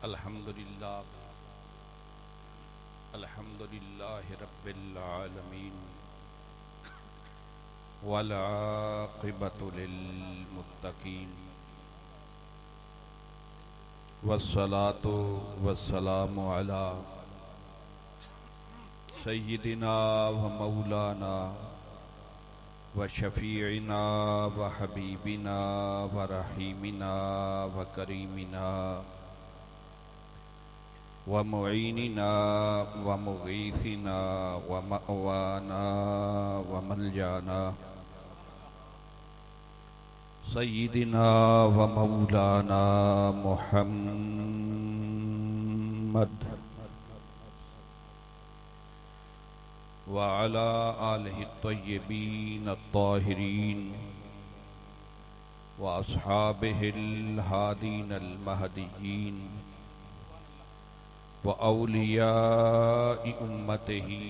अल्हम्दुलिल्लाह अल्हम्दुलिल्लाहि रब्बिल आलमीन वल आक़िबतु लिल मुत्तक़ीन वस्सलातु वस्सलामु अला सय्यिदिना व मौलाना व शफीइना व हबीबिना व रहीमिना व करीमिना व मुईनिना व मुगीसिना व मअवाना व मलजाना सय्यिदिना व मौलाना मुहम्मद व अला आलिहि तय्यबीन अत्ताहिरीन व अस्हाबिहिल हादीन अल महदीयीन व औलियाइ उम्मतिही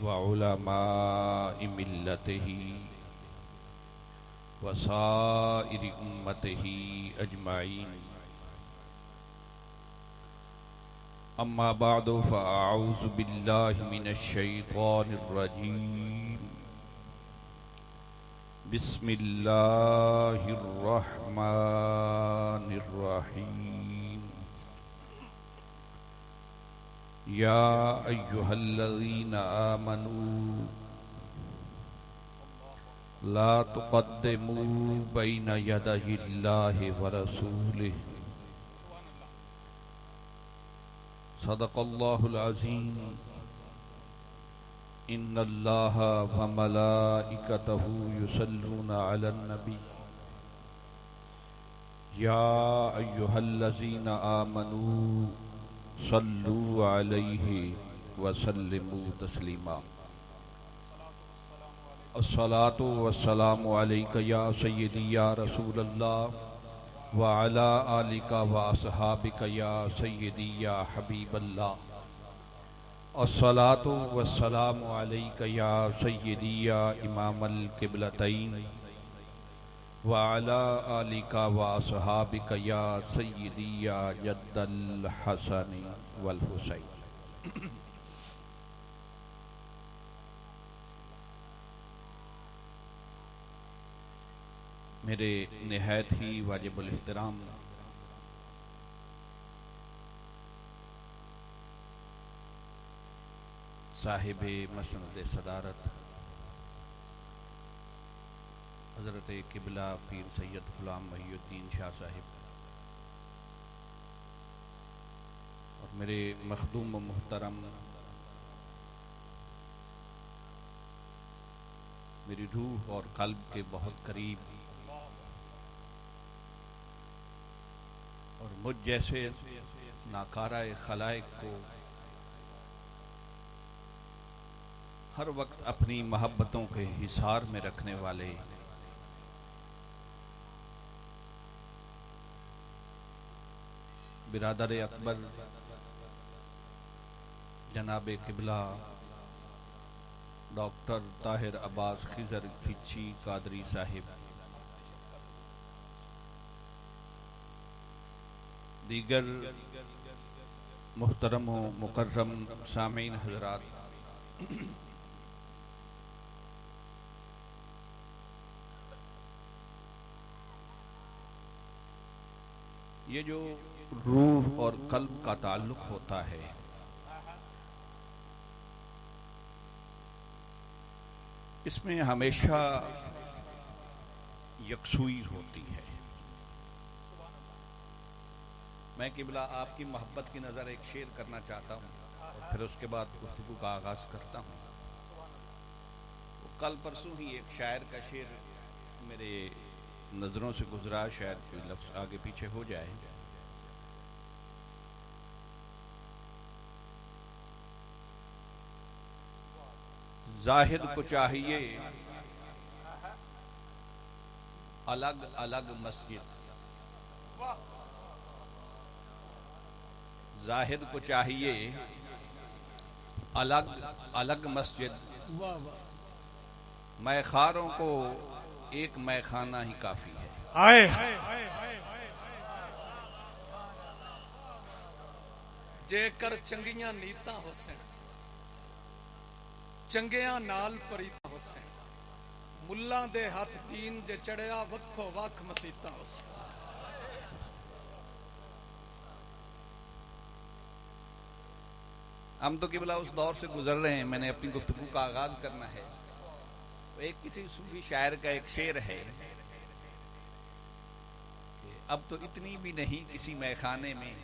व उलमाइ मिल्लतिही व साइरि उम्मतिही अजमाइन। अम्मा बादु फ़अऊज़ु बिल्लाहि मिनश शैतानिर रजीम। बिस्मिल्लाहिर रहमानिर रहीम। या अय्युहल्लज़ीना आमनू ला तुक़द्दिमू बैना यदयिल्लाहि व रसूलिही। सदक़ल्लाहुल अज़ीम। इन्नल्लाहा व मलाइकतहू युसल्लूना अलन नबी। या अय्युहल्लज़ीना आमनू सल्लू अलैहि व सल्लिमू तस्लीमा। अस्सलातु वस्सलामु अलैका या सय्यदी या रसूलल्लाह व अला आलिका व अस्हाबिका या सय्यदी या हबीबल्लाह। अस्सलातु वस्सलामु अलैका या सय्यदी या इमामल क़िबलतैन व अला आलिका व अस्हाबिका या सय्यदी या जद्दल हसन वल हुसैन। मेरे निहायत ही वाजिबुल एहतराम साहिबे मसनद सदारत हज़रत क़िबला पीर सैयद ग़ुलाम मुहीउद्दीन शाह साहिब और मेरे मखदूम व मुहतरम मेरी रूह और कल्ब के बहुत करीब और मुझ जैसे नाकाराए खलाइक को हर वक्त अपनी मोहब्बतों के हिसार में रखने वाले बिरादर अकबर जनाब क़िबला डॉक्टर ताहिर अब्बास खिज़र खिच्ची कादरी साहिब, दीगर मुहतरम व मुकर्रम सामीन हज़रात, ये जो रूह और कल्ब का ताल्लुक होता है इसमें हमेशा यकसुई होती है। मैं क़िबला आपकी मोहब्बत की नज़र एक शेर करना चाहता हूँ और फिर उसके बाद गुफ्तगू का आगाज़ करता हूँ। तो कल परसों ही एक शायर का शेर मेरे नज़रों से गुजरा, शायद कोई लफ्ज़ आगे पीछे हो जाए। जाहिद को चाहिए अलग अलग मस्जिद, जाहिद को चाहिए अलग अलग मस्जिद, मैखारों को एक मैखाना ही काफी है। जेकर चंगियां नीतां होसन चंगियां नाल परीता होसन मुल्लां दे हथ दीन जे चढ़िया वक्खो वक्ख मसीता होसन। हम तो केवल उस दौर से गुजर रहे हैं। मैंने अपनी गुफ्तगू का आगाज करना है। एक किसी सूफी शायर का एक शेर है कि अब तो इतनी भी नहीं किसी मैखाने में,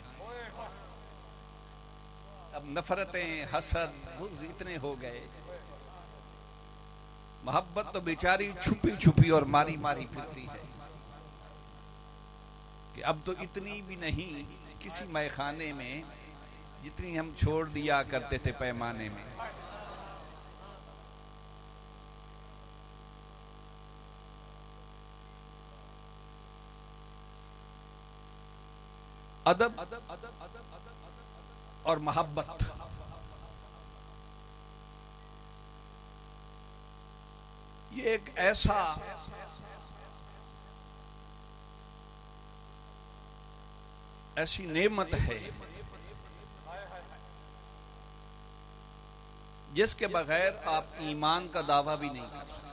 अब नफरतें हसद बुग़्ज़ इतने हो गए, मोहब्बत तो बेचारी छुपी छुपी और मारी मारी फिरती है कि अब तो इतनी भी नहीं किसी मैखाने में जितनी हम छोड़ दिया करते थे पैमाने में। अदब और मोहब्बत ये एक ऐसी नेमत है जिसके बगैर आप ईमान का दावा भी नहीं कर सकते।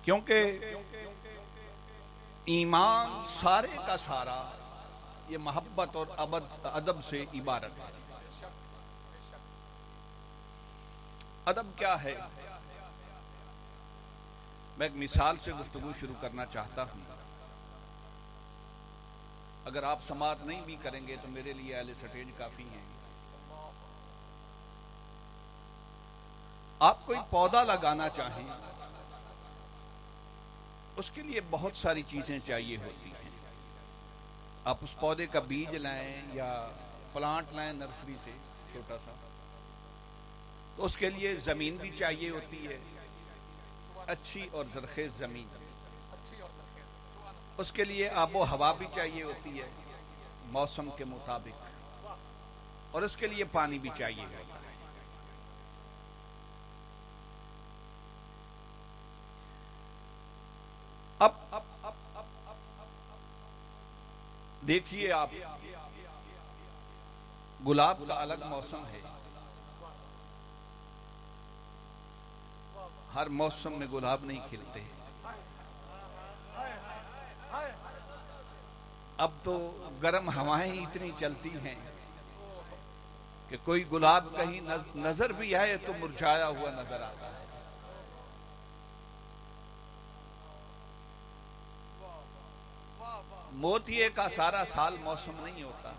क्योंकि ईमान सारे का सारा ये मोहब्बत और अदब से इबारत है। अदब क्या है? मैं एक मिसाल से गुफ्तगू शुरू करना चाहता हूं। अगर आप समाअत नहीं भी करेंगे तो मेरे लिए अहले स्टेज काफी हैं। आप कोई पौधा लगाना चाहें, उसके लिए बहुत सारी चीजें चाहिए होती हैं। आप उस पौधे का बीज लाएं या प्लांट लाएं नर्सरी से छोटा सा, तो उसके लिए जमीन भी चाहिए होती है, अच्छी और जरखेज जमीन। उसके लिए आबो हवा भी चाहिए होती है मौसम के मुताबिक, और उसके लिए पानी भी चाहिए होता है। अब देखिए आप, गुलाब का अलग मौसम है। हर मौसम में गुलाब नहीं खिलते। अब तो गर्म हवाएं इतनी चलती हैं कि कोई गुलाब कहीं नजर भी आए तो मुरझाया हुआ नजर आता है। मोतिये का सारा साल मौसम नहीं होता।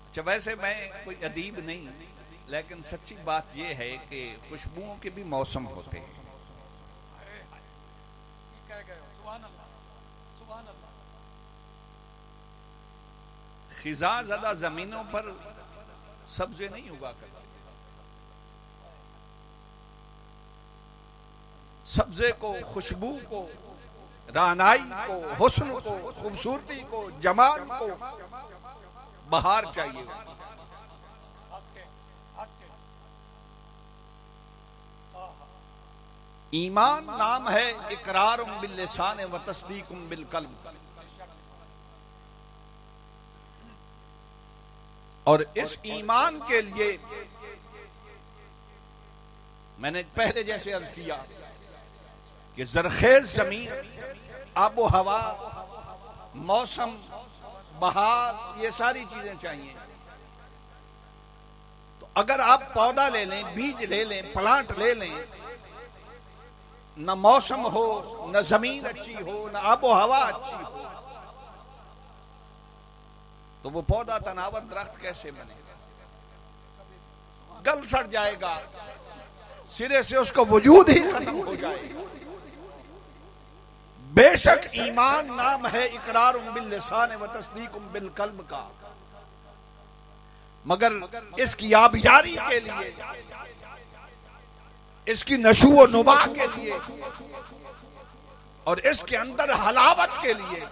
अच्छा, वैसे मैं कोई अदीब नहीं, लेकिन सच्ची बात यह है कि खुशबुओं के भी मौसम होते हैं। खिजा ज़दा जमीनों पर सब्जे नहीं उगा करते। सब्जे को, खुशबू को, रानाई को, हुस्न को, खूबसूरती को, जमाल को बहार चाहिए। ईमान नाम है इकरारुम बिल लिसान व तस्दीकुम बिल कल्ब। और इस ईमान के लिए मैंने पहले जैसे अर्ज किया कि जरखेज जमीन, आबो हवा, मौसम, बहार, ये सारी चीजें चाहिए। तो अगर आप पौधा ले लें, बीज ले लें, प्लांट ले लें, न मौसम हो, न जमीन अच्छी हो, न आबो हवा अच्छी हो, तो वो पौधा तनावर दरख्त कैसे बनेगा? गल सड़ जाएगा, सिरे से उसका वजूद ही खत्म हो जाएगा। बेशक ईमान नाम है इकरारुम बिल लिसान व तस्दीकुम बिल कल्ब का, मगर इसकी आबियारी के लिए, इसकी नशो व नुमा के लिए और इसके अंदर हलावत के लिए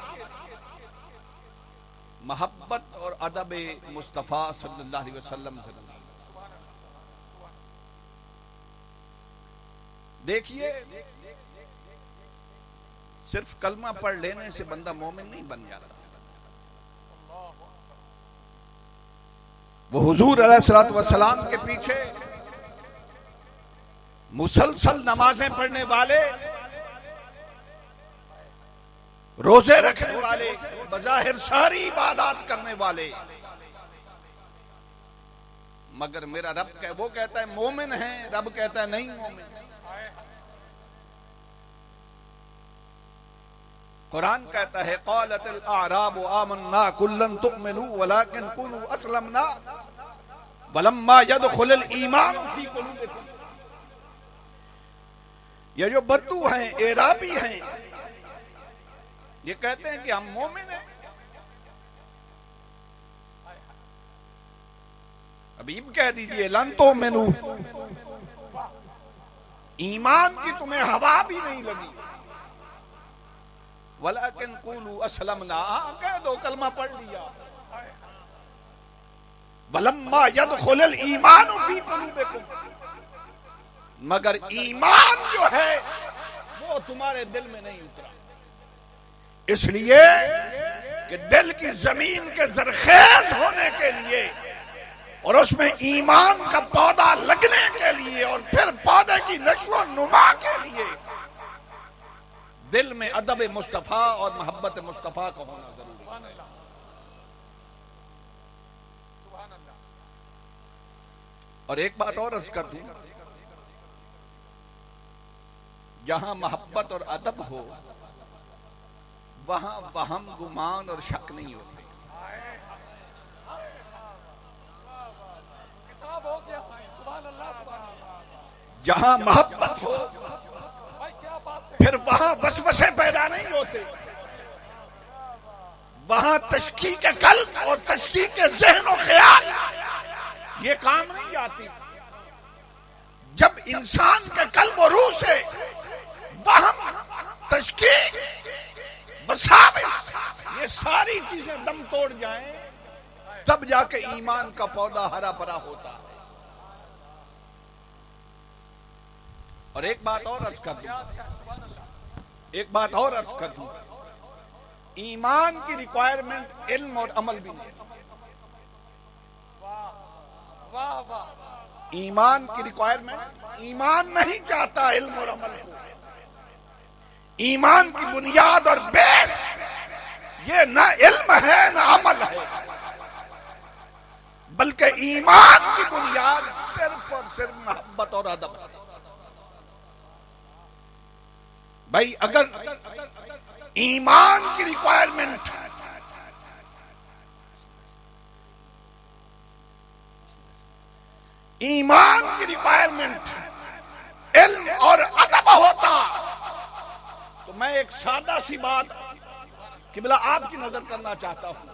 मोहब्बत और अदब मुस्तफा सल्लल्लाहु अलैहि वसल्लम जरूरी। देखिए, सिर्फ कलमा पढ़ लेने से बंदा मोमिन नहीं बन जाता। वो हुजूर अलैहिस्सलातु वस्सलाम के पीछे मुसलसल नमाजें पढ़ने वाले, रोजे रखने वाले, बजाहिर सारी इबादत करने वाले, मगर मेरा रब वो कहता है मोमिन है, रब कहता है नहीं मोमिन। कुरान कहता है क़ालतिल अअराबु आमन्ना कुल्लन तुमिनु वलाकिन कुलू अस्लमना वलम्मा यदखुलुल ईमान फी कुलूबिकुम। ये जो बद्दू हैं, एराबी हैं, ये कहते हैं कि हम मोमिन हैं। अब ईब कह दीजिए लन तुमिनु, ईमान की तुम्हें हवा भी नहीं लगी। वलाकिन कुलू अस्लमना, कह दो कलमा पढ़ लिया। वलम्मा यदखुलुल ईमान फी कुलूबिकुम, मगर ईमान जो है वो तुम्हारे दिल में नहीं उतरा। इसलिए कि दिल की जमीन के जरखेज होने के लिए और उसमें ईमान का पौधा लगने के लिए और फिर पौधे की नशो नुमा के लिए दिल में अदब मुस्तफा और मोहब्बत मुस्तफा का होना जरूरी है। और एक बात और अर्ज कर दूं, जहां मोहब्बत और अदब हो वहां वहम, गुमान और शक नहीं होते। जहां मोहब्बत हो फिर वहां वसवसे पैदा नहीं होते, वहां तशकी के कल्ब और तशकी के ज़हन और ख्याल ये काम नहीं आती। जब इंसान के कल्ब और रूह से वहम, तशकी, वसाविस ये सारी चीजें दम तोड़ जाएं, तब जाके ईमान का पौधा हरा भरा होता है। और एक बात और अर्ज कर दूं, ईमान की रिक्वायरमेंट इल्म और अमल भी नहीं। ईमान की रिक्वायरमेंट, ईमान नहीं चाहता इल्म और अमल को। ईमान की बुनियाद और बेस ये न इल्म है न अमल है, बल्कि ईमान की बुनियाद सिर्फ और सिर्फ मोहब्बत और अदब है। भाई अगर ईमान की रिक्वायरमेंट इल्म और अदब होता तो मैं एक सादा सी बात किबला आपकी नजर करना चाहता हूं।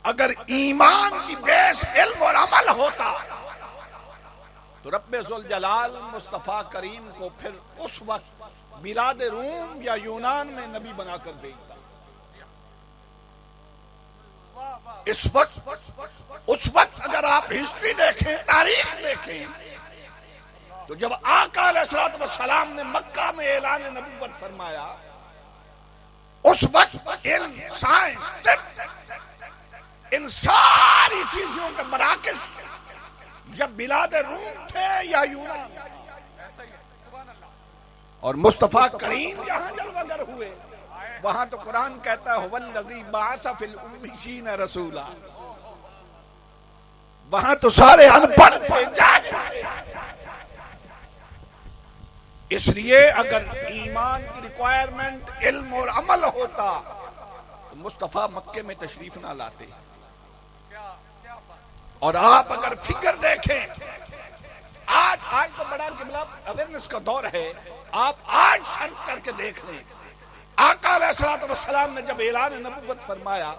अगर ईमान की बेस इल्म और अमल होता तो रब्बे ज़ुल जलाल मुस्तफा करीम को फिर उस वक्त बिलाद रूम या यूनान में नबी बनाकर भेजता। उस वक्त अगर आप हिस्ट्री देखें, तारीख देखें, तो जब आका अलैहिस्सलातु वस्सलाम ने मक्का में ऐलान नबूवत फरमाया, उस वक्त इल्म, साइंस, तिब, इन सारी चीजों के मराकिज जब बिलाद रूम थे या यूनान, और मुस्तफा करीम जहां जलवागर हुए वहां तो कुरान कहता है हुवल्लज़ी बअसा फिल उम्मीयीन रसूला, वहां तो सारे अनपढ़ थे, जाहिल। इसलिए अगर ईमान की रिक्वायरमेंट इल्म और अमल होता तो मुस्तफा मक्के में तशरीफ ना लाते। और आप अगर फिक्र देखें, आज तो बड़ा किबला अवेयरनेस का दौर है, आप आज सर्च करके देख लें, आका अलैहिस्सलातु वस्सलाम ने जब ऐलान नबूवत फरमाया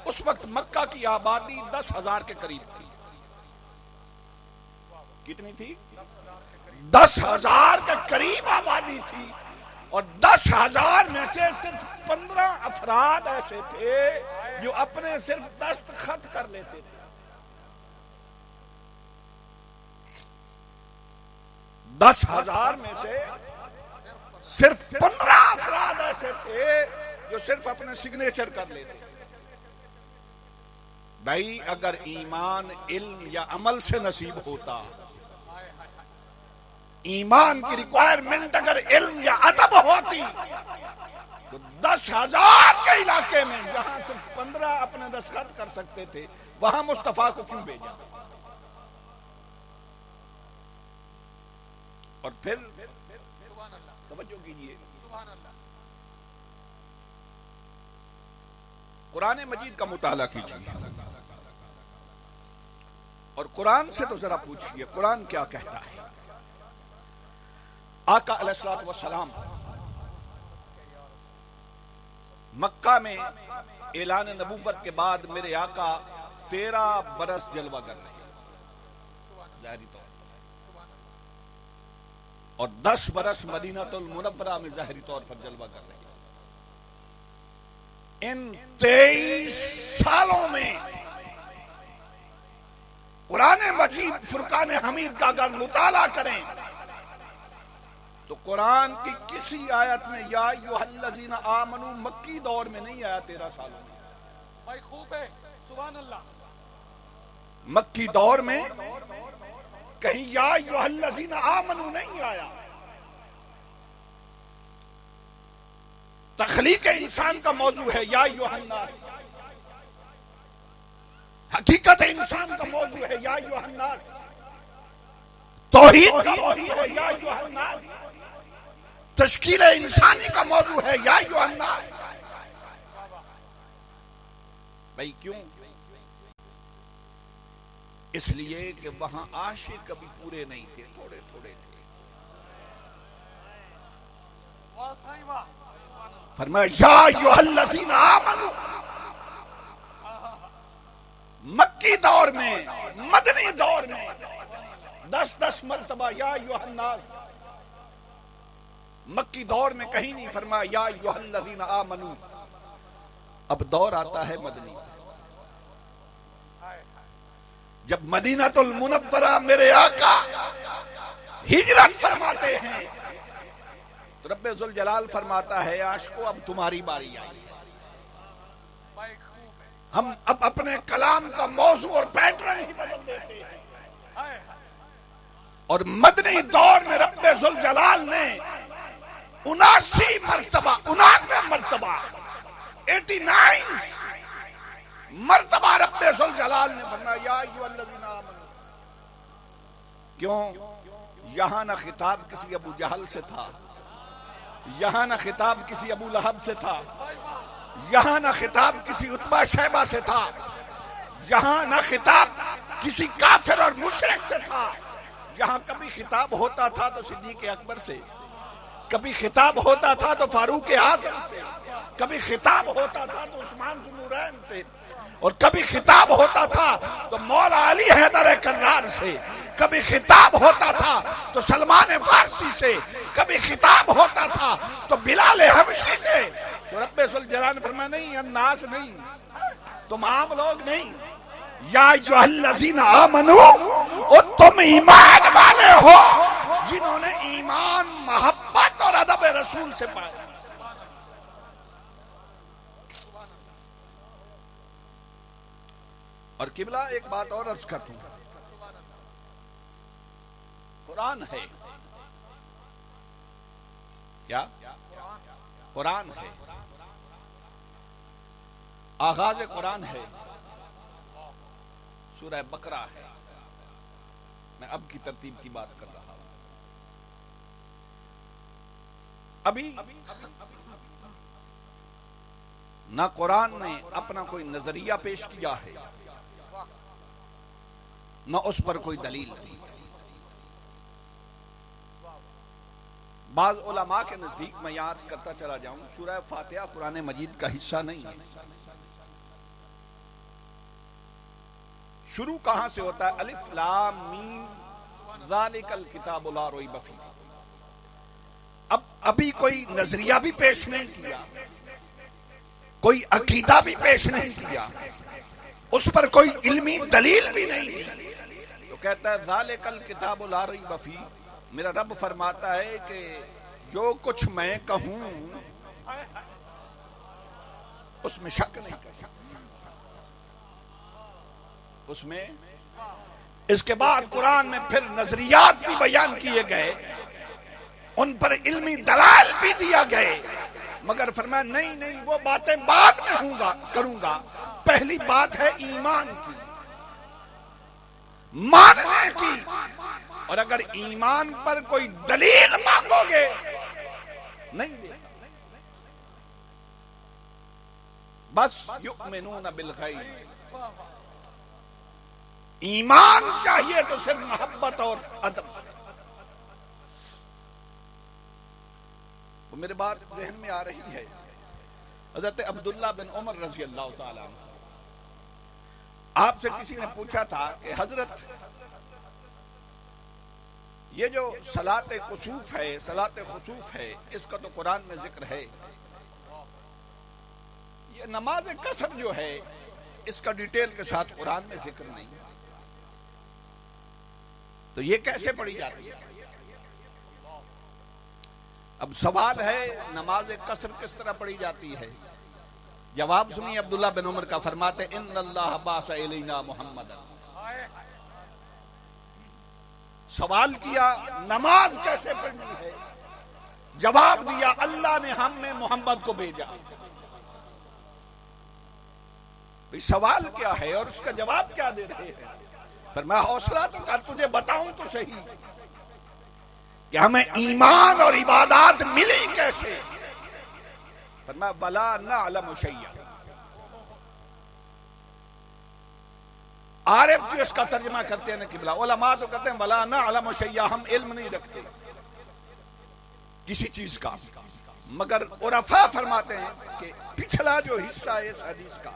उस वक्त मक्का की आबादी 10,000 के करीब थी। कितनी थी? 10,000 के करीब आबादी थी, और 10,000 में से सिर्फ 15 अफराद ऐसे थे जो अपने सिर्फ दस्तखत कर लेते थे। 10,000 में से सिर्फ 15 अफराद ऐसे थे जो सिर्फ अपने सिग्नेचर कर लेते। भाई अगर ईमान इल्म या अमल से नसीब होता, ईमान की रिक्वायरमेंट अगर इल्म या अदब होती, तो 10,000 के इलाके में जहां सिर्फ 15 अपने दस्तखत कर सकते थे, वहां मुस्तफा को क्यों भेजा? और फिर तवज्जो कीजिए, कुरान मजीद का मुताला कीजिए और कुरान से तो जरा पूछिए कुरान क्या कहता है। आका अलैहिस्सलातु वस्सलाम मक्का में ऐलान नबूवत के बाद मेरे आका 13 बरस जलवा कर रहे जाहिरी तौर और 10 बरस मदीनातुल मुनव्वरा में जाहिरी तौर पर जलवा कर रहे। इन 23 सालों में कुरान मजीद फुरकान हमीद का अगर मुताला करें तो कुरान की किसी आयत में या अय्युहल्लज़ीना आमनू मक्की दौर में नहीं आया 13 सालों में। भाई खूब है, सुभान अल्लाह। मक्की दौर में कहीं या अय्युहल्लज़ीना आमनू नहीं आया। तख्लीक इंसान का मौजू है या अय्युहन्नास, हकीकत इंसान का मौजू है या अय्युहन्नास, तौहीद का मौजू है या अय्युहन्नास, तश्कील इंसानी का मौजू है या अय्युहन्नास। भाई क्यों? इसलिए कि वहां आशिक कभी पूरे नहीं थे, थोड़े थोड़े थे। फरमाया या अय्युहल्लज़ीना आमनू। मक्की दौर में, मदनी दौर में 10-10 मरतबा या अय्युहन्नास। मक्की दौर में कहीं नहीं फरमाया या अय्युहल्लज़ीना आमनू। अब दौर आता है मदनी, जब मदीनातुल मुनव्वरा मेरे आका हिजरत फरमाते हैं तो रब्बे जुल जलाल फरमाता है आशिको अब तुम्हारी बारी आई। हम अब अपने कलाम का मौजू और पैटर्न ही बदल देते हैं। और मदनी दौर में रब्बे जुल जलाल ने 79 मरतबा 89 मरतबा रब्बे जुल जलाल ने फरमाया या अय्युहल्लज़ीना आमनू। क्यों? यहां ना खिताब किसी अबू जहल से था, यहां ना खिताब किसी अबू लहब से था, यहां ना खिताब किसी उतबा शैबा से था, यहां ना खिताब किसी काफिर और मुशरिक से था। यहां कभी खिताब होता था तो सिद्दीक अकबर से, कभी खिताब होता था तो फारूक आज़म से, कभी खिताब होता था तो उस्मान ज़ुन्नूरैन से, और कभी खिताब होता था तो मौला अली हैदर कर्रार से, कभी खिताब होता था तो सलमान फारसी से, कभी खिताब होता था तो बिलाल हबशी से। तो रब्बे जुल जलाल ने फरमाया नहीं, अन्नास नहीं, तुम आम लोग नहीं, या अय्युहल्लज़ीना आमनू, और तुम ईमान वाले हो जिन्होंने ईमान मोहब्बत और अदब रसूल से पाया। और किबला एक बात और अर्ज करता हूं, कुरान है क्या? कुरान है, आगाज कुरान है, सूरह बकरा है। मैं अब की तरतीब की बात कर रहा हूं। अभी ना कुरान ने अपना कोई नजरिया पेश किया है, न उस पर कोई दलील दी। बाज उलमा के नजदीक मैं याद करता चला जाऊं, सूरह फातिहा कुरान मजीद का हिस्सा नहीं है। शुरू कहां से होता है? अलिफ लाम मीम ज़ालिकल किताबु ला रैब फीह। अब अभी कोई नजरिया भी पेश नहीं किया, कोई अकीदा भी पेश नहीं किया, उस पर कोई इल्मी दलील भी नहीं दी, तो कहता है ज़ालिकल किताबु ला रैब फीह। मेरा रब फरमाता है कि जो कुछ मैं कहूं उसमें शक नहीं कर, उसमें इसके बाद कुरान में फिर नजरियात भी बयान किए गए, उन पर इल्मी दलाल भी दिया गए, मगर फरमाया नहीं नहीं वो बातें बाद में करूंगा, पहली बात है ईमान की, मानने की। और अगर ईमान पर कोई दलील मांगोगे नहीं देगा, बस युमिनून बिल गैब, ईमान चाहिए तो सिर्फ मोहब्बत और अदब। तो मेरे बात जहन में आ रही है, हजरत अब्दुल्ला बिन उमर रजी अल्लाह ताला अन्हु, आपसे किसी ने पूछा था कि हजरत ये जो सलात कुसूफ है, सलात खुसूफ है, इसका तो कुरान में जिक्र है, ये नमाज कसर जो है इसका डिटेल के साथ कुरान में जिक्र नहीं, तो ये कैसे पढ़ी जाती है? अब सवाल है नमाज कसर किस तरह पढ़ी जाती है? जवाब सुनिए अब्दुल्ला बिन उमर का, फरमाते इन्नल्लाह बासा इलैना मुहम्मदन। सवाल किया नमाज कैसे पढ़नी है, जवाब दिया अल्लाह ने हम में मोहम्मद को भेजा। भाई सवाल क्या है और उसका जवाब क्या दे रहे हैं? फरमाया हौसला तो कर, तुझे बताऊं तो सही कि हमें ईमान और इबादत मिली कैसे। फरमाया वला नअलमु शैय्या। आरिफ जो इसका तर्जुमा करते हैं ना किबला, उलमा तो कहते हैं वला नअलमु शैय्या, हम इल्म नहीं रखते किसी चीज का, मगर उरफा फरमाते हैं कि पिछला जो हिस्सा है इस हदीस का,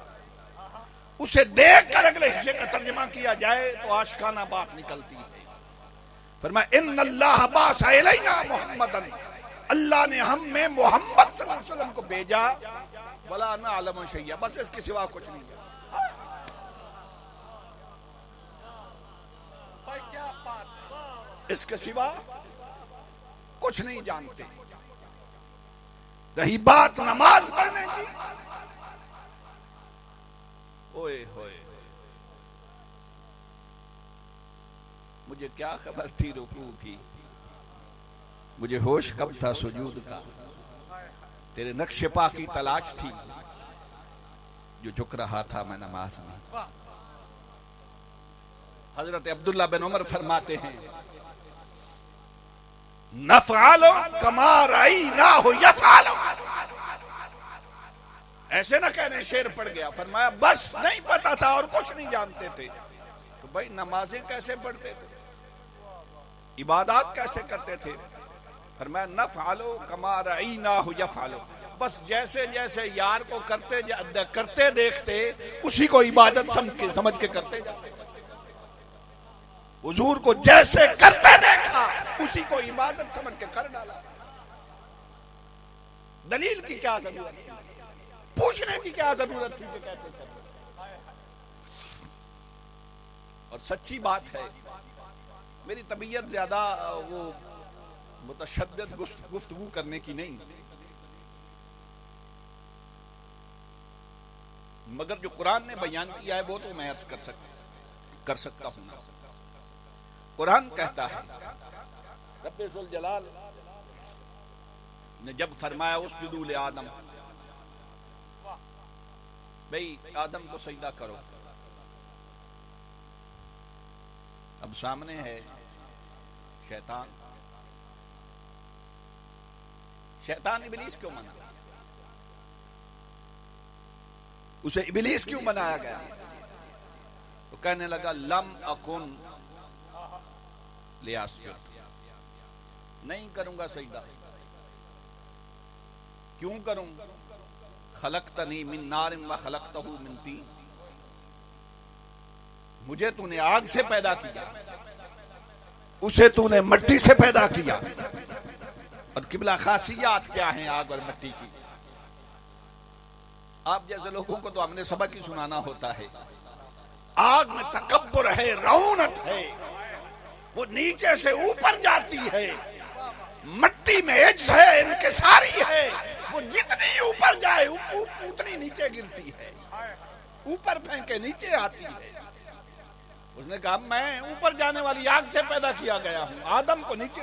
उसे देखकर अगले हिस्से का तर्जुमा किया जाए तो आशिकाना बात निकलती है। फरमाया इन्नल्लाह बासा इलैना मुहम्मदन, अल्लाह ने हम में मोहम्मद सल्लल्लाहु अलैहि वसल्लम को भेजा, वला नअलमु शैय्या, बस इसके सिवा कुछ नहीं। इसके सिवा कुछ नहीं जानते। रही बात नमाज पढ़ने की, ओए होए, मुझे क्या खबर थी रुकू की, मुझे होश कब था सुजूद का, तेरे नक्शे पा की तलाश थी जो झुक रहा था मैं नमाज में। हजरत अब्दुल्ला बिन उमर फरमाते हैं नफ़अलो कमा रअयना हो यफ़अलो, ऐसे ना कहने शेर पड़ गया। फरमाया बस नहीं पता था और कुछ नहीं जानते थे। तो भाई नमाजें कैसे पढ़ते थे, इबादत कैसे करते थे? फरमाया नफ़अलो कमा रअयना हो यफ़अलो, बस जैसे जैसे यार को करते देखते उसी को इबादत समझ के करते जाते। हुजूर को जैसे करते देखा उसी को इबादत समझ के कर डाला। दलील की क्या जरूरत थी, पूछने की क्या जरूरत थी कि कैसे करते? और सच्ची बात है, मेरी तबीयत ज्यादा वो मुतशद्दिद गुफ्तगू करने की नहीं, मगर जो कुरान ने बयान किया है वो तो मैं अर्ज कर सकता हूं। कुरान कहता है रब्बे जुल जलाल ने जब फरमाया उसजुदू ले आदम, भाई आदम को सजदा करो। अब सामने है शैतान, शैतान इब्लीस क्यों मना, उसे इब्लीस क्यों बनाया गया? तो कहने लगा लम अकुन लियासजुद, नहीं करूंगा सजदा। क्यों करूं? खलकतनी मिन नारिन व खलकतहू मिन तीन, मुझे तूने आग से पैदा किया, उसे तूने मिट्टी से पैदा किया। और किबला खासियत क्या है आग और मिट्टी की? आप जैसे लोगों को तो हमने सबक ही सुनाना होता है। आग में तकब्बुर है, रौनक है, वो नीचे से ऊपर जाती है। मिट्टी में एज है, इनकिसारी है, वो जितनी ऊपर जाए उतनी नीचे गिरती है, ऊपर फेंके नीचे आती है। उसने कहा मैं ऊपर जाने वाली आग से पैदा किया गया हूं, आदम को नीचे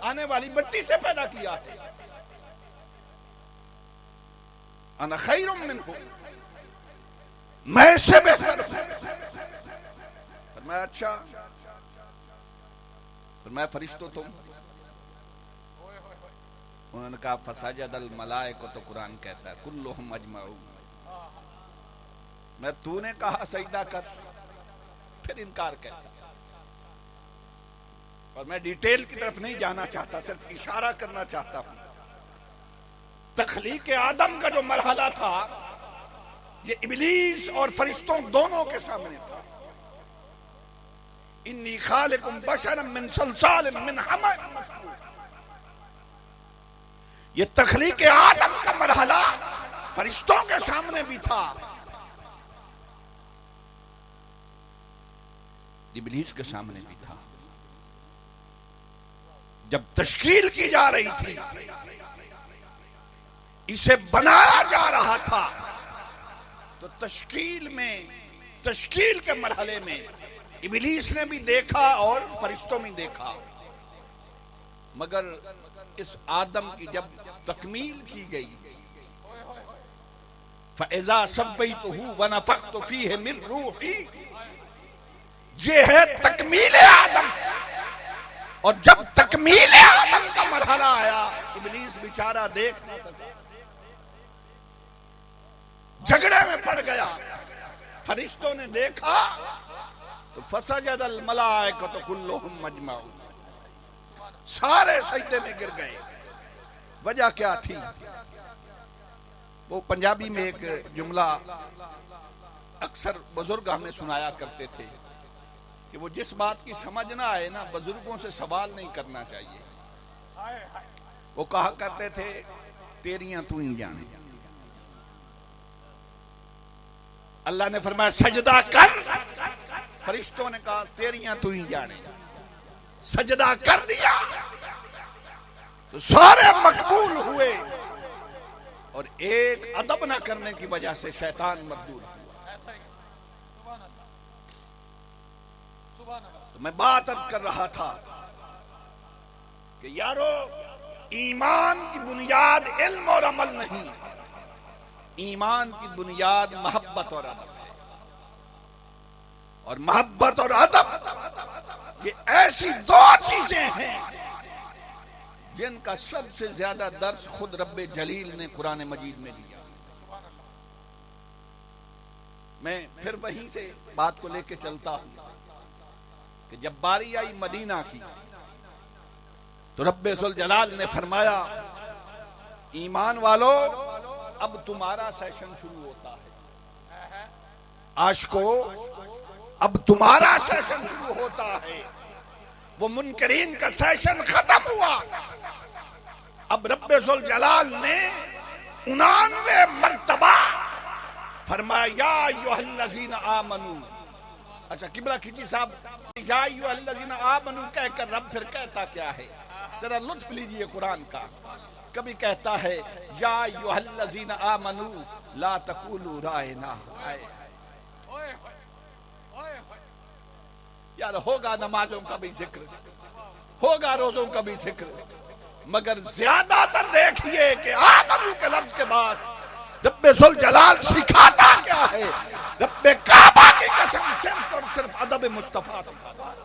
आने वाली मिट्टी से पैदा किया है। अना खैरुम मिनहु, मैं इससे बेहतर हूं। फरमाया अच्छा, फरमाया फरिश्तों तुम? उन्होंने कहा फसाजदल मलाइका, तो कुरान कहता है कुल्लुहुम अजमाऊन। मैं तूने कहा सजदा कर, फिर इनकार कैसा? और मैं डिटेल की तरफ नहीं जाना चाहता, सिर्फ इशारा करना चाहता हूं। तख्लीक आदम का जो मरहला था, ये इब्लीस और फरिश्तों दोनों के सामने था। इन्नी खालिकुम बशरम मिन सलसालिम मिन हमा, ये तख्लीक आदम का मरहला फरिश्तों के सामने भी था, इब्लीस के सामने भी था। जब तश्कील की जा रही थी, इसे बनाया जा रहा था, तो तश्कील के मरहले में इब्लीस ने भी देखा और फरिश्तों में देखा। मगर इस आदम की जब तकमील की गई, फ़इज़ा सव्वैतुहु व नफ़ख़्तु फ़ीहि मिन रूही, ये है तकमील आदम। और जब तकमील आदम का मरहला आया, इब्लीस बेचारा देख ना सका, झगड़े में पड़ गया। फरिश्तों ने देखा तो फसजदल मलाइका कुल्लुहुम अजमाऊन, सारे सजदे में गिर गए। वजह क्या थी? वो पंजाबी में एक जुमला अक्सर बुजुर्ग हमें सुनाया करते थे कि वो जिस बात की समझ ना आए ना, बुजुर्गों से सवाल नहीं करना चाहिए। वो कहा करते थे तेरियां तू ही जाने। अल्लाह ने फरमाया सजदा कर, फरिश्तों ने कहा तेरियां तू ही जाने। सजदा कर दिया तो सारे मकबूल हुए, और एक अदब ना करने की वजह से शैतान मरदूद हुआ। तो मैं बात अर्ज कर रहा था कि यारो, ईमान की बुनियाद इल्म और अमल नहीं, ईमान की बुनियाद मोहब्बत और अदब है। और मोहब्बत और अदब ये ऐसी दो चीजें हैं जिनका सबसे ज्यादा दर्स खुद रब्बे जलील ने कुरान मजीद में दिया। मैं फिर वहीं से बात को लेके चलता हूं कि जब बारी आई मदीना की, तो रब्बे जुल जलाल ने फरमाया ईमान वालों, अब तुम्हारा सेशन शुरू होता है। आशिको, अब तुम्हारा सेशन शुरू होता है। वो मुनकरीन का सेशन खत्म हुआ। अब रब्बे जुल जलाल ने 99 मर्तबा फरमाया या अय्युहल्लज़ीना आमनू। अच्छा किबला खिची साहब, या अय्युहल्लज़ीना आमनू कहकर रब फिर कहता क्या है? जरा लुत्फ लीजिए कुरान का। कभी कहता है या अय्युहल्लज़ीना आमनू ला तक़ूलू राइना। यार होगा नमाजों का भी जिक्र, होगा रोजों का भी जिक्र, मगर ज्यादातर देखिए कि आमनू के लफ्ज के बाद रब्बे जुल जलाल सिखाता क्या है? रब्बे काबा की कसम सिर्फ और सिर्फ अदब मुस्तफा सिखाता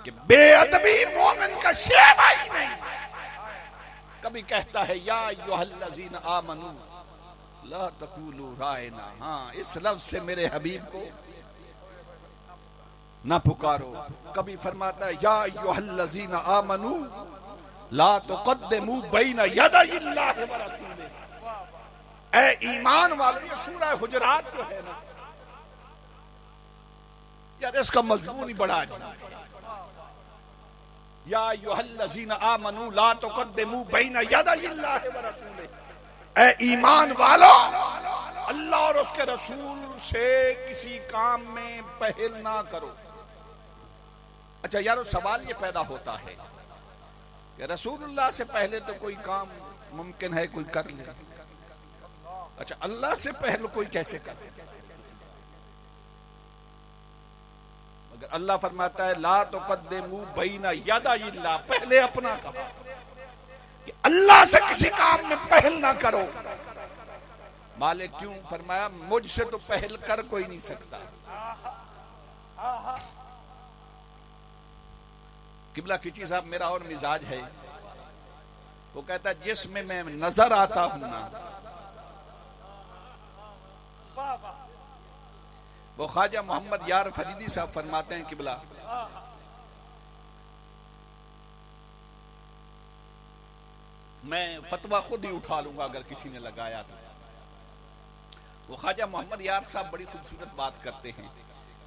कि बेअदबी मोमिन का शेवा ही नहीं। कभी कहता है या अय्युहल्लज़ीना आमनू ला तक़ूलू राइना। हाँ, इस लफ्ज से मेरे हबीब को ना पुकारो। कभी फरमाता है या अय्युहल्लज़ीना आमनू ला तुक़द्दिमू बैना यदायिल्लाहि व रसूलिही। ऐ ईमान वालों, ये सूरह हुजुरात जो है ना यार, इसका मजमून ही बड़ा अजीब है। या अय्युहल्लज़ीना आमनू ला तुक़द्दिमू बैना यदायिल्लाहि व रसूलिही। ऐ ईमान वालों, अल्लाह और उसके रसूल से किसी काम में पहल ना करो। अच्छा यारो, सवाल ये पैदा होता है कि रसूलुल्लाह से पहले तो कोई काम मुमकिन है कोई कर ले, अच्छा अल्लाह से पहले कोई कैसे कर ले? मगर अल्लाह फरमाता है ला तुक़द्दिमू बैना यदायिल्लाह, पहले अपना कहा कि अल्लाह से किसी काम में पहल ना करो। मालिक क्यों? फरमाया मुझसे तो पहल कर कोई नहीं सकता। किबला खिची साहब मेरा और मिजाज है, वो कहता है जिसमें मैं नजर आता हूं ना, वो ख्वाजा मोहम्मद यार फरीदी साहब फरमाते हैं किबला मैं फतवा खुद ही उठा लूंगा अगर किसी ने लगाया तो। वो ख्वाजा मोहम्मद यार साहब बड़ी खूबसूरत बात करते हैं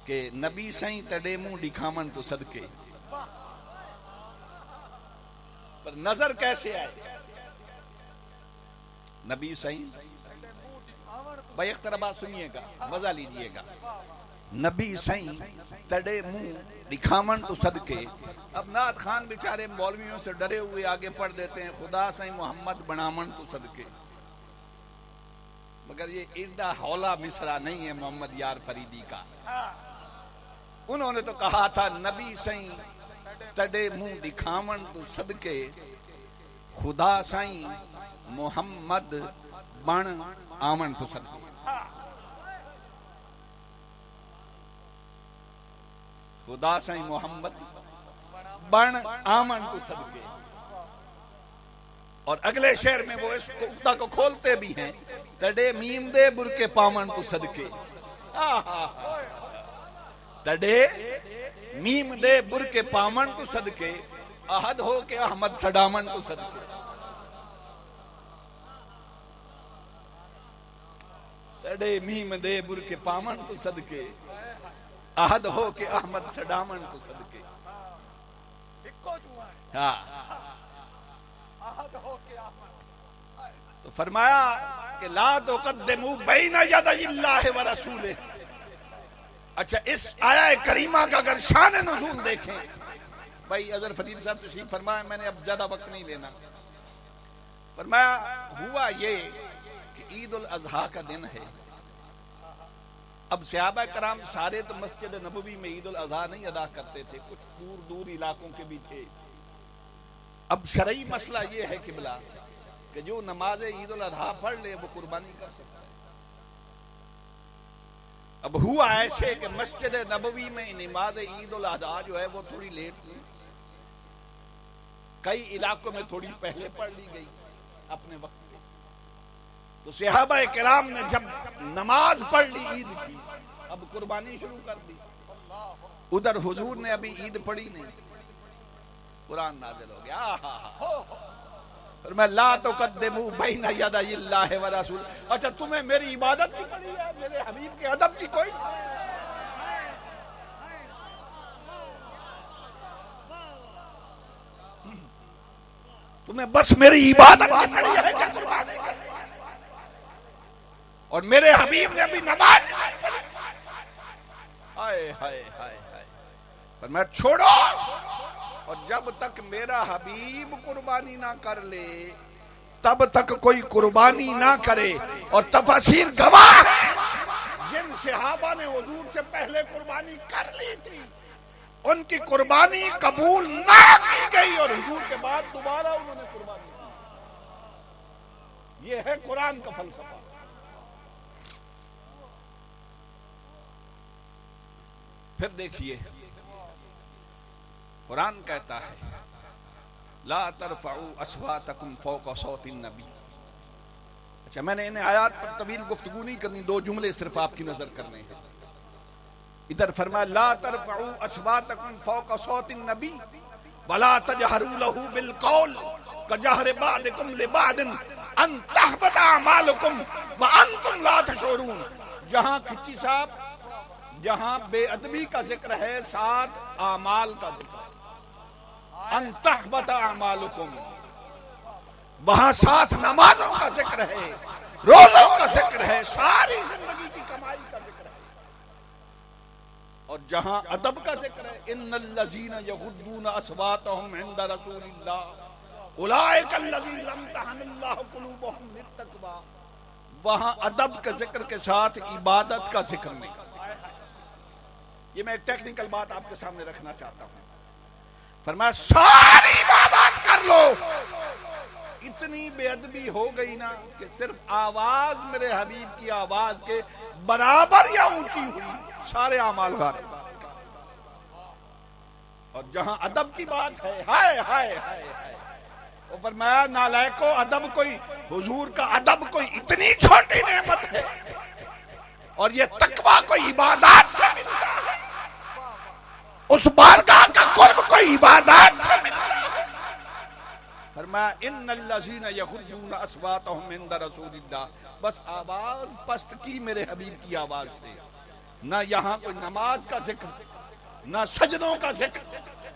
कि नबी सही तड़े मुंह दिखामन तो सदके, पर नजर कैसे आए? नबी सही भाई एक तरह बात सुनिएगा, मजा लीजिएगा। नबी सही तड़े मुंह दिखामन तो सदके। अब नात खान बेचारे मौलवियों से डरे हुए आगे पढ़ देते हैं खुदा सही मोहम्मद बनामन तो सदके, मगर ये इर्दा हौला मिसरा नहीं है मोहम्मद यार फरीदी का। उन्होंने तो कहा था नबी सही तड़े मुंह दिखावन तो सदके, खुदा साई मोहम्मद बण आमन तो सदके। खुदा साई मोहम्मद बण आमन तो सदके। और अगले शेर में वो इस उक्ता को खोलते भी हैं, तड़े मीम दे बुरके पामन तो सदके। तड़े मीम दे बुरके पामन तो सदके, अहद हो के अहमद सडामन तो सदके। तड़े मीम दे बुरके पामन तो सदके, अहद हो के अहमद सडामन तो सदके। हाँ, तो फरमाया कि ला तुक़द्दिमू बैना यदायिल्लाहि व रसूलिही। अच्छा, इस आया करीमा का अगर शान नुज़ूल देखें, भाई अजहर फरीद साहब तशरीफ फरमाया, मैंने अब ज्यादा वक्त नहीं लेना। फरमाया हुआ ये कि ईद उल अज़हा का दिन है। अब सहाबा कराम सारे तो मस्जिद नबवी में ईद उल अज़हा नहीं अदा करते थे, कुछ दूर दूर इलाकों के भी थे। अब शरई मसला ये है किबला कि जो नमाज ईद उल अज़हा पढ़ ले वो कुर्बानी कर सकता है। अब हुआ ऐसे कि मस्जिद नबवी में नमाज ईद उल अज़हा जो है वो थोड़ी लेट हुई, कई इलाकों में थोड़ी पहले पढ़ ली गई अपने वक्त में। तो सहाबा किराम ने जब नमाज पढ़ ली ईद की, अब कुर्बानी शुरू कर दी। उधर हुजूर ने अभी ईद पढ़ी नहीं, कुरान नाज़िल हो गया। फिर मैं ला तुक़द्दिमू बैना यदायिल्लाहि व रसूल। अच्छा, तुम्हें मेरी इबादत की पड़ी है, मेरे हबीब के अदब की कोई? तुम्हें बस मेरी इबादत की पड़ी है क्या कुर्बानी करनी है? और मेरे हबीब ने अभी नमाज नहीं पढ़ी। हाय हाय हाय हाय। पर मैं छोड़ो, और जब तक मेरा हबीब कुर्बानी ना कर ले तब तक कोई कुर्बानी ना करे। और तफसीर गवाह है, जिन सहाबा ने हुजूर से पहले कुर्बानी कर ली थी उनकी कुर्बानी कबूल ना की गई, और हुजूर के बाद दोबारा उन्होंने कुर्बानी की। ये है कुरान का फलसफा। फिर देखिए, कुरान कहता है ला तरफ़ऊ अस्वातकुम फ़ौक़ सौतिन नबी। अच्छा, मैंने इन आयात पर तवील गुफ्तगू नहीं करनी, दो जुमले सिर्फ आपकी नजर करने हैं। इधर फरमाया ला तरफ़ऊ अस्वातकुम फ़ौक़ सौतिन नबी वला तजहरू लहू बिल क़ौल कजहरि बादिकुम लिबादिन अन तहबत अमालुकुम व अंतुम ला तशऊरून। जहां खिच्ची साहब, जहां बेअदबी का जिक्र है, साथ आमाल का जिक्र है। अन तहबत अमालुकुम, वहां साथ नमाजों का जिक्र है, रोजों का जिक्र है, सारी जिंदगी की कमाई का जिक्र है। और जहां अदब का जिक्र है, इन्नल्लज़ीना यग़ुद्दूना अस्वातहुम इंदा रसूलिल्लाह उलाइकल्लज़ीना इम्तहनल्लाहु क़ुलूबहुम लित्तक़वा, वहां अदब के जिक्र के साथ इबादत का जिक्र नहीं। ये मैं एक टेक्निकल बात आपके सामने रखना चाहता हूं। फरमाया सारी इबादत कर लो, इतनी बेअदबी हो गई ना कि सिर्फ आवाज मेरे हबीब की आवाज के बराबर या ऊंची हुई, सारे अमाल गारे। और जहां अदब की बात है, हाय हाय हाय हाय, वो फरमाया नालायको, अदब कोई, हुजूर का अदब कोई इतनी छोटी नेमत है, और ये तकवा कोई इबादत से मिलता है, उस बारगाह का कुर्ब कोई इबादत से मिलता है। फरमाया इन्नल्लज़ीना यग़ुद्दूना अस्वातहुम इंदा रसूलिल्लाह, बस आवाज पस्त की मेरे हबीब की आवाज से, ना यहाँ कोई नमाज का जिक्र, ना सजदों का जिक्र,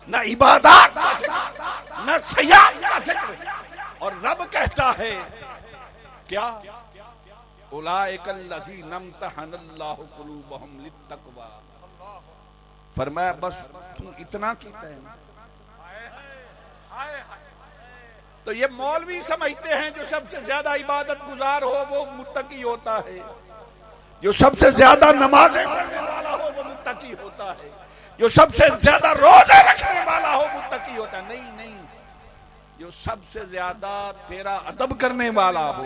ना इबादत का जिक्र, ना सियाम का जिक्र। और रब कहता है क्या, उलाइकल्लज़ीना इम्तहनल्लाहु क़ुलूबहुम लित्तक़वा। फरमाया बस तुम इतना कीता है। तो ये मौलवी समझते हैं जो सबसे ज्यादा इबादत गुजार हो वो मुत्तकी होता है, जो सबसे ज्यादा नमाजें पढ़ने वाला हो वो मुत्तकी होता है, जो सबसे ज्यादा रोजे रखने वाला हो मुत्तकी होता है। नहीं नहीं, जो सबसे ज्यादा तेरा अदब करने वाला हो,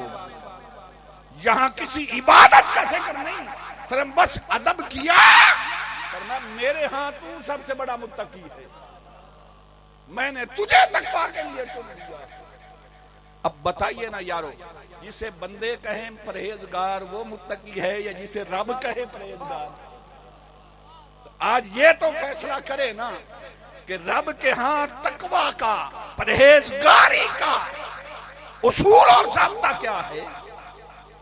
यहां किसी इबादत का जिक्र नहीं, फिर बस अदब किया, वरना मेरे हाथ तू सबसे बड़ा मुत्तकी है, मैंने तुझे तकवा के लिए चुन लिया। अब बताइए ना यारो, जिसे बंदे कहें परहेजगार वो मुत्तकी है या जिसे रब कहे परहेजगार? तो आज ये तो फैसला करे ना कि रब के हाथ तकवा का, परहेजगारी का उसूल और ज़ाब्ता क्या है।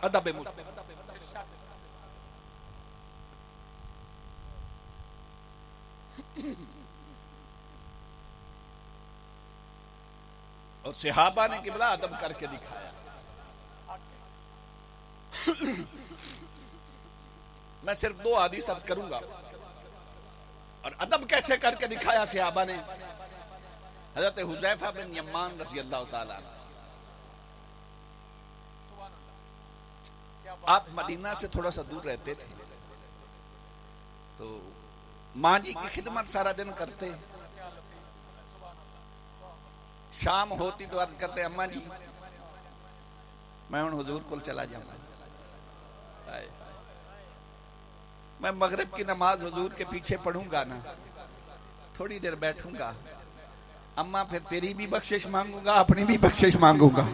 अदब मुत्तकी। और सहाबा ने किबला अदब करके दिखाया। मैं सिर्फ 2 हदीस अर्ज करूंगा। और अदब कैसे करके दिखाया सहाबा ने। हजरत हुज़ैफा बिन यमान रज़ी अल्लाह ताला, आप मदीना से थोड़ा सा दूर रहते थे, तो माँ जी की खिदमत सारा दिन करते। शाम होती तो अर्ज करते, अम्मा जी मैं हुण हुजूर को चला जाऊंगा, मैं मगरिब की नमाज हुजूर के पीछे पढ़ूंगा ना, थोड़ी देर बैठूंगा, अम्मा फिर तेरी भी बख्शिश मांगूंगा, अपनी भी बख्शिश मांगूंगा।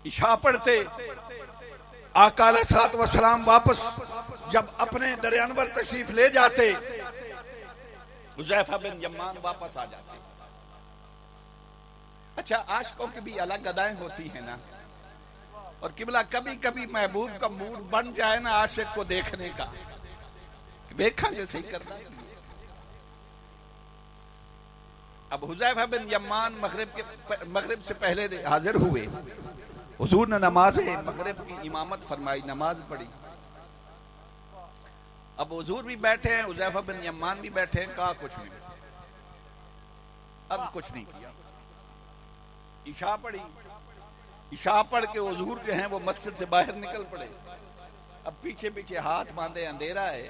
इशा पढ़ते, आका अलैहिस्सलातु वस्सलाम वापस जब अपने दर अनवर तशरीफ ले जाते, हुज़ैफा बिन यमान वापस आ जाते। अच्छा, आशिकों की भी अलग अदाएं होती है ना। और किबला कभी कभी महबूब का मूड बन जाए ना आशिक को देखने का, देखा जैसे ही करना। अब हुज़ैफा बिन यमान मगरिब से पहले हाजिर हुए, हुजूर ने नमाज मगरिब की इमामत फरमाई, नमाज पढ़ी। अब हुजूर भी बैठे हैं, हुज़ैफा बिन यमान भी बैठे हैं, कहा कुछ नहीं, अब कुछ नहीं किया। इशा पढ़ी, इशा पढ़ के हुजूर जो हैं वो मस्जिद से बाहर निकल पड़े। अब पीछे पीछे हाथ बांधे, अंधेरा है,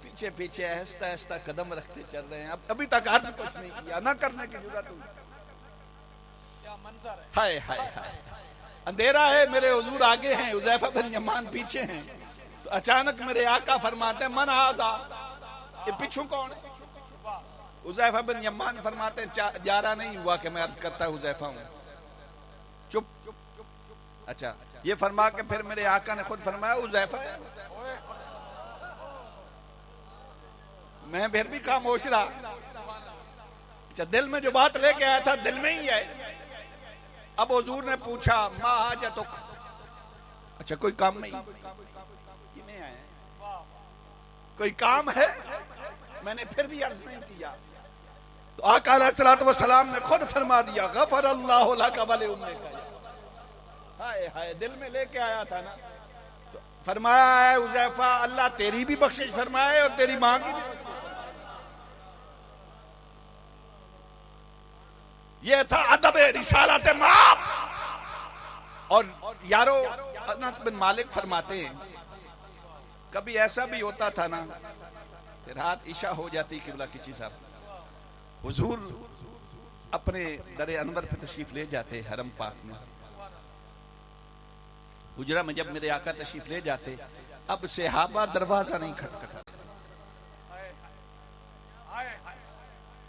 पीछे पीछे आहिस्ता आहिस्ता कदम रखते चल रहे हैं। अब अभी तक अर्ज कुछ नहीं किया, ना करने की जरूरत हुई। क्या मंजर है, हाय हाय हाय। अंधेरा है, मेरे हुजूर आगे हैं, हुज़ैफा बिन यमान पीछे हैं। तो अचानक मेरे आका फरमाते हैं, मन हाज़ा, ये पीछू कौन है? हुज़ैफा बिन यमान फरमाते हैं, जारा नहीं हुआ कि मैं अर्ज करता हुज़ैफा हूं, चुप। अच्छा, ये फरमा के फिर मेरे आका ने खुद फरमाया, हुज़ैफा है। मैं फिर भी खामोश रहा। अच्छा, दिल में जो बात लेके आया था दिल में ही है। अब हुजूर ने पूछा, मा हाजतुक, अच्छा कोई काम नहीं, किमें आए, कोई काम है? मैंने फिर भी अर्ज नहीं किया। तो आका अलैहिस्सलातु वस्सलाम ने खुद फरमा दिया, गफर अल्लाहु लक व लि उम्मिक। हाय हाय, दिल में लेके आया था ना। तो फरमाया है हुज़ैफा, अल्लाह तेरी भी बख्शिश फरमाए और तेरी मां की भी। ये था अदब रिसालत माप। और यारो, अनस बिन मालिक फरमाते हैं कभी ऐसा भी होता था ना, रात इशा हो जाती किबला किची साहब, हुजूर अपने दरे अनवर पे तशरीफ ले जाते हरम पाक में, हुजरा में जब मेरे आका तशरीफ ले जाते, अब सहाबा दरवाजा नहीं खटखटा,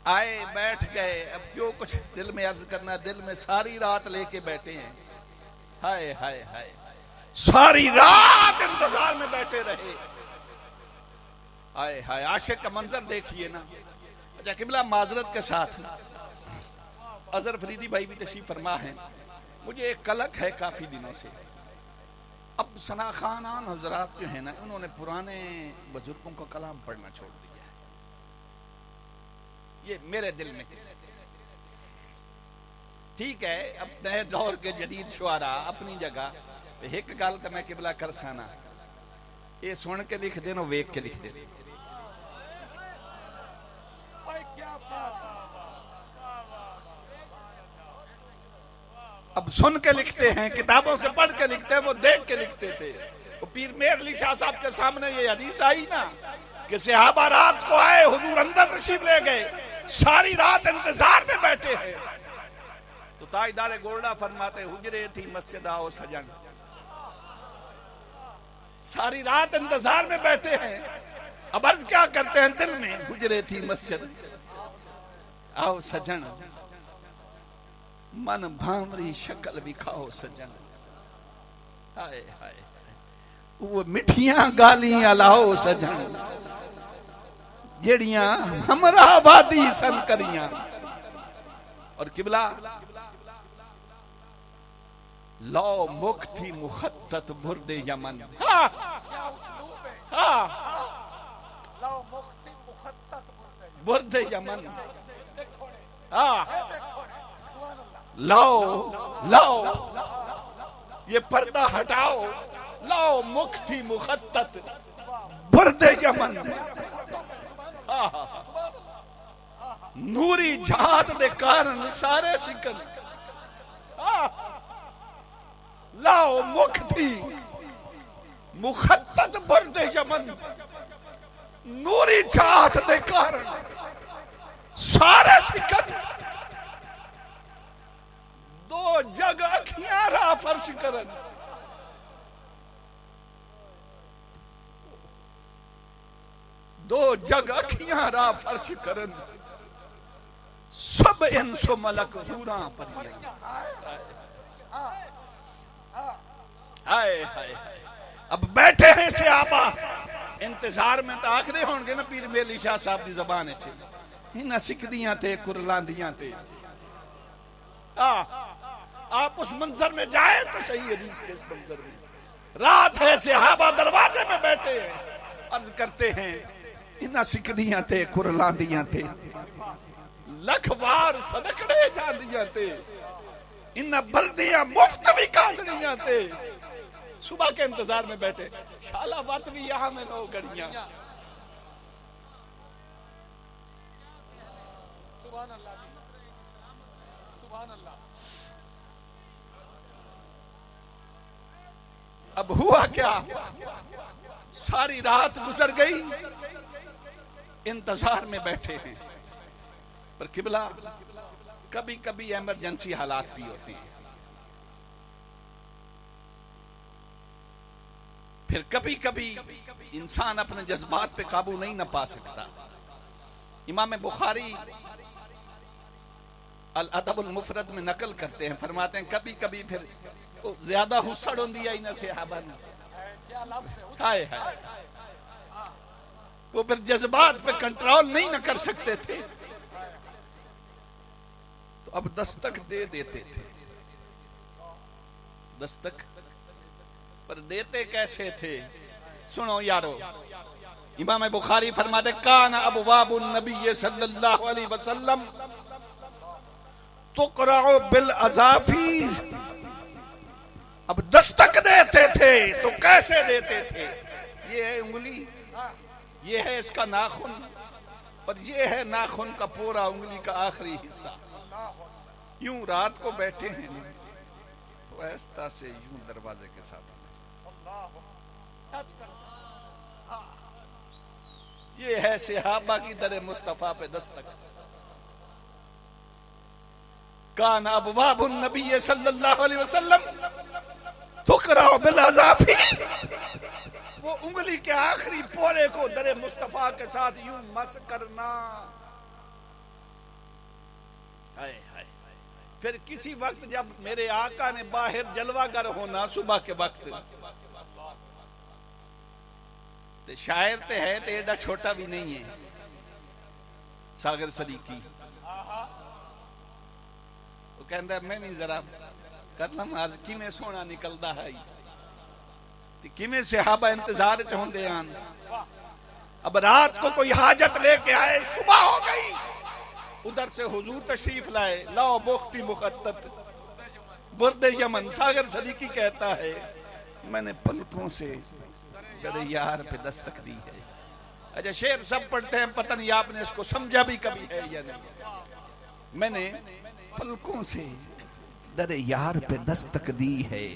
आए बैठ गए, अब जो कुछ दिल में अर्ज करना दिल में, सारी रात लेके बैठे हैं। हाय हाय हाय, सारी रात इंतजार में बैठे रहे। हाय हाय, आशिक का मंजर देखिए ना। अच्छा किबला, माजरत के साथ अजहर फरीदी भाई भी तशरीफ फरमा है, मुझे एक कलक है काफी दिनों से। अब सना खानान हजरात जो है ना, उन्होंने पुराने बुजुर्गों का कलाम पढ़ना छोड़ दिया है। ये मेरे दिल में ठीक है, अब नए दौर के जदीद शुआरा अपनी जगह, एक गल तो मैं किबला कर साना, ये सुन के लिख देना, वेख के लिख दे। अब सुन के लिखते हैं, किताबों से पढ़ के लिखते हैं, वो देख के लिखते थे। वो पीर मेहर अली शाह साहब के सामने ये हदीस आई ना कि सहाबा रात को आए, हुजूर अंदर तशरीफ ले गए, सारी रात इंतजार में बैठे हैं। तो ताजदार गोल्डा फरमाते, हुजरे थी मस्जिद आओ सजन, सारी रात इंतजार में बैठे हैं। अब अर्ज क्या करते हैं दिल में, हुजरे थी मस्जिद आओ सजन, मन भामरी शक्ल विखाओ सजन। हाय हाय, वो मिठियां गालियां लाओ सजन, जेड़ियां हमरा आबादी सन करियां। और किबला, लो मुख थी मुखत्तत बुर्दे यमन। बुर्दे यमन, लाओ लाओ ये पर्दा हटाओ, लाओ मुख थी मुखत्तत बुर्दे यमन। नूरी जात दे कारण सारे सिकन, लाओ मुख थी मुखत्तत बुर्दे यमन, नूरी जात दे कारण सारे सिकन। दो जग अखियां रा फर्श करन, दो जग अखियां रा फर्श करन, सब इंसो मलक हूरा पर। हाय हाय, अब बैठे हैं सहाबा इंतजार में, तो आखरे होंगे ना पीर मेहर अली शाह साहब की जबान च, इन्हां सिकदियां ते कुरलांदियां ते। आप उस मंजर में जाए तो सही, हदीस के इस मंजर में रात है, सहाबा दरवाजे में बैठे हैं, अर्ज करते हैं इन्हां सिकदियां ते कुरलांदियां ते, लख वार सदकड़े जांदियां ते, इन्हां बल्दियां मुफ्त भी कांदड़ियां ते। सुबह के इंतजार में बैठे, शाला बात भी यहां में 9 घड़ियां। सुभान अल्लाह, सुभान अल्लाह। अब हुआ क्या, सारी रात गुजर गई, इंतजार में बैठे हैं। पर किबला, कभी कभी इमरजेंसी हालात भी होते हैं, फिर कभी कभी इंसान अपने जज्बात पे काबू नहीं न पा सकता। इमाम बुखारी अल अदबुल मुफरद में नकल करते हैं, फरमाते हैं कभी कभी फिर ज्यादा हुसड़ होंदी आई ना सहाबा ने, हाय हाय, वो फिर जज्बात पे कंट्रोल नहीं न कर सकते थे, तो अब दस्तक दे देते थे। दस्तक पर देते कैसे थे, सुनो यारो। इमाम बुखारी फरमाते, काना अबवाबुन नबी सल्लल्लाहु अलैहि वसल्लम तुक़राउ बिल अज़ाफ़ीर अब दस्तक देते थे तो कैसे देते थे? ये है उंगली, ये है इसका नाखून, और ये है नाखून का पूरा उंगली का आखिरी हिस्सा। यूं रात को बैठे हैं तो ऐसा से यूं दरवाजे के साथ ये है सहाबा की दर मुस्तफा पे दस्तक। कान अबवाबुन नबी सल्लल्लाहु अलैहि वसल्लम तुकरा बिल अज़ाफी, वो उंगली के आखिरी पोरे को दर मुस्तफा के साथ यूं मस करना। हाय हाय। फिर किसी वक्त जब मेरे आका ने बाहर जलवागर होना सुबह के वक्त, तो शायर तो है तो एडा छोटा भी नहीं है सागर सदीकी। वो कहता मैं भी जरा करलम आज किमें सोना निकलता है, किमें सहाबा इंतजार च होंदे आन। अब रात को कोई हाजत लेके आए, सुबह हो गई, उधर से हुजूर तशरीफ लाए, लाओ बोख्ती मुखत्तत बुर्दे यमन। सागर सदीकी कहता है मैंने पलकों से तेरे यार पे दस्तक दी है। अच्छा शेर सब पढ़ते हैं, पता नहीं आपने इसको समझा भी कभी है या नहीं। मैंने पलकों से दरे यार पे दस्तक दी है।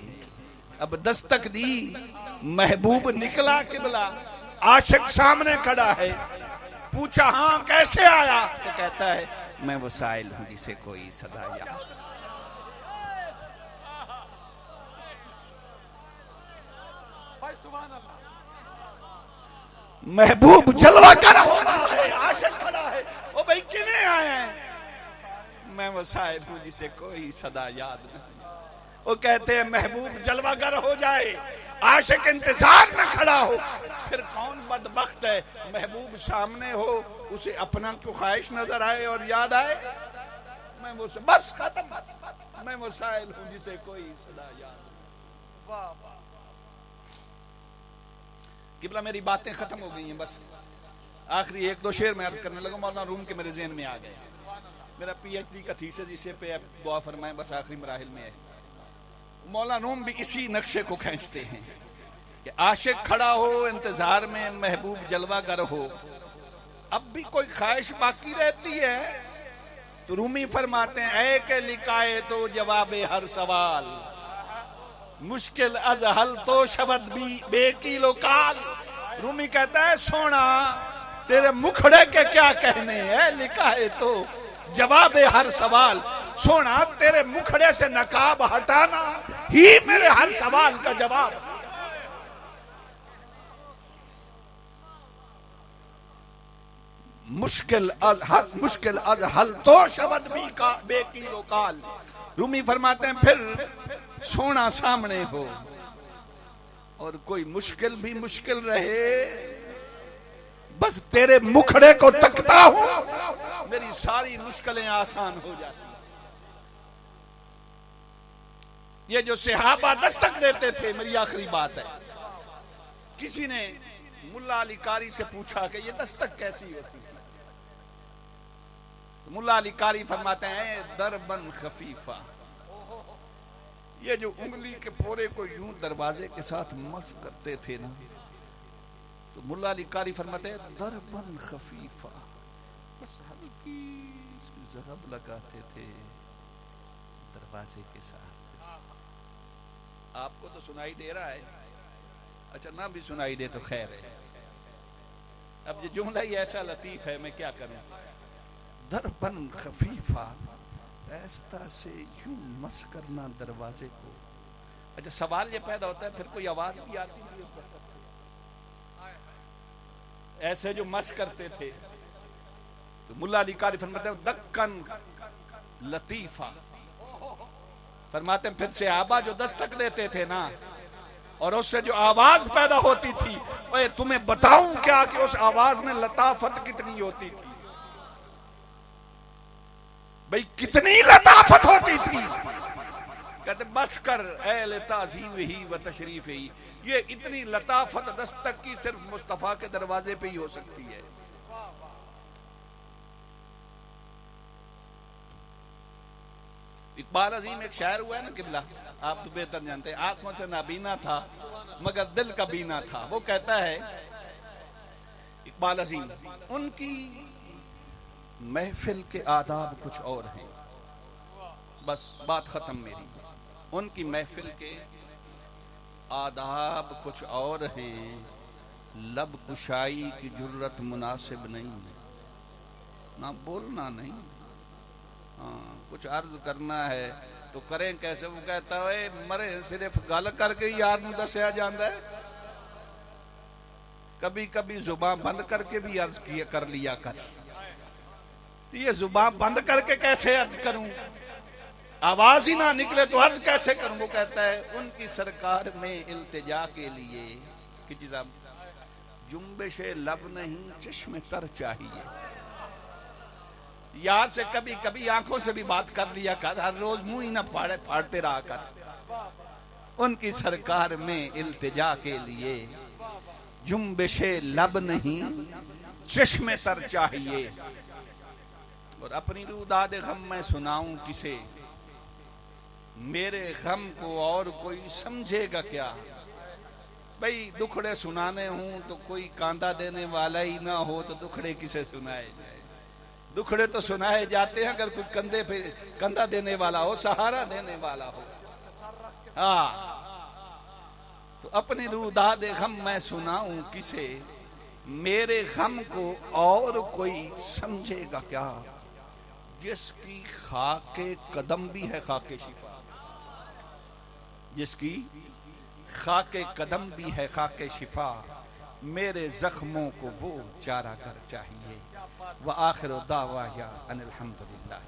अब दस्तक दी, महबूब निकला किबला, आशिक सामने खड़ा है। पूछा हाँ कैसे आया? तो कहता है मैं वो साइल हूं जिसे कोई सदा याद। महबूब जलवा कर हो रहा है, आशिक खड़ा है। ओ भाई किने आए हैं? मैं वो साइल हूं जिसे कोई सदा याद नहीं। वो कहते हैं महबूब जलवागर हो जाए, आशिक इंतजार में खड़ा हो, फिर कौन बदबख्त है महबूब सामने हो, उसे अपना तो ख्वाहिश नजर आए और याद आए मैं वो बस खत्म, मैं वो साइल हूं जिसे कोई सदा याद। वाह वाह किबला मेरी बातें खत्म हो गई हैं, बस आखिरी एक दो शेर मैं अर्ज करने लगा। मौलाना रूम के मेरे ज़हन में आ गए। मेरा पीएचडी का थीसिस इसे पे दुआ फरमाएं, बस आखिरी मराहिल में है। मौलाना रूम भी इसी नक्शे को खींचते हैं कि आशिक खड़ा हो इंतजार में, महबूब जलवागर हो, अब भी कोई ख्वाहिश बाकी रहती है तो रूमी फरमाते हैं ऐ के लिकाए तो जवाबे हर सवाल, मुश्किल अज हल तो शब्द भी बेकीलो काल। रूमी कहता है सोना तेरे मुखड़े के क्या कहने हैं, लिखा है तो जवाब हर सवाल। सोना तेरे मुखड़े से नकाब हटाना ही मेरे हर सवाल का जवाब। मुश्किल अज हल तो शब्द भी का बेकीलो काल। रूमी फरमाते हैं फिर सोना सामने हो और कोई मुश्किल भी मुश्किल रहे, बस तेरे मुखड़े को तकता हूं मेरी सारी मुश्किलें आसान हो जाती। ये जो सहाबा दस्तक देते थे, मेरी आखिरी बात है, किसी ने मुल्ला अली कारी से पूछा कि ये दस्तक कैसी होती है? तो मुल्ला अली कारी फरमाते हैं दरबन खफीफा, ये जो उंगली के पोरे को यूं दरवाजे के साथ मस करते थे ना, तो मुल्ला अली कारी फरमाते हैं दरबन खफीफा, बस हल्की सी ज़रब लगाते थे दरवाजे के साथ। आपको तो सुनाई दे रहा है, अच्छा ना भी सुनाई दे तो खैर है। अब ये जुमला ही ऐसा लतीफ है, मैं क्या करूं। दरबन खफीफा, ऐसा से यूं मस करना दरवाजे को। अच्छा सवाल ये पैदा होता है फिर कोई आवाज भी आती है ऐसे जो मस करते थे? तो मुल्ला अली कारी फरमाते हैं दक्कन लतीफा, फरमाते हैं फिर से आबा जो दस्तक देते थे ना और उससे जो आवाज पैदा होती थी, ओए तुम्हें बताऊं क्या कि उस आवाज में लताफत कितनी होती थी। भाई कितनी लताफत होती थी। कहते बस कर ऐ ताज़ीम ही व तशरीफ ही, ये इतनी लताफत दस्तक की सिर्फ मुस्तफा के दरवाजे पे ही हो सकती है। इकबाल अजीम एक शायर हुआ है ना किबला, आप तो बेहतर जानते हैं। आंखों से नाबीना था मगर दिल का बीना था। वो कहता है इकबाल अजीम, उनकी महफिल के आदाब कुछ और हैं। बस बात खत्म मेरी। उनकी महफिल के आदाब कुछ और हैं, लब कुशाई की जुर्रत मुनासिब नहीं, ना बोलना नहीं। कुछ अर्ज करना है तो करें कैसे? वो कहता है मरे सिर्फ गल करके यार नूं दसिया जांदा है, कभी कभी जुबान बंद करके भी अर्ज किया कर लिया कर। ये जुबान बंद करके कैसे अर्ज करूं, आवाज ही ना निकले तो अर्ज कैसे करूं? वो कहता है उनकी सरकार में इल्तिजा के लिए कि जी साहब जुम्बिश लब नहीं चश्मे तर चाहिए। यार से कभी कभी आंखों से भी बात कर लिया कर, हर रोज मुंह ही ना फाड़ते रहा कर। उनकी सरकार में इल्तिजा के लिए जुम्बिश लब नहीं चश्मे तर चाहिए। और अपनी रूदाद गम मैं सुनाऊं किसे, मेरे गम को और कोई समझेगा क्या? भाई दुखड़े सुनाने हूं तो कोई कांदा देने वाला ही ना हो तो दुखड़े किसे सुनाए जाए? दुखड़े तो सुनाए जाते हैं अगर कोई कंधे पे कंधा देने वाला हो, सहारा देने वाला हो। तो अपनी रूदाद गम मैं सुनाऊं किसे, मेरे गम को और कोई समझेगा क्या? जिसकी खाके कदम भी है खाके शिफा, जिसकी खाके कदम भी है खाके शिफा, मेरे जख्मों को वो चारा कर चाहिए। व आखिर दावा या अनिल हम्दुलिल्लाह।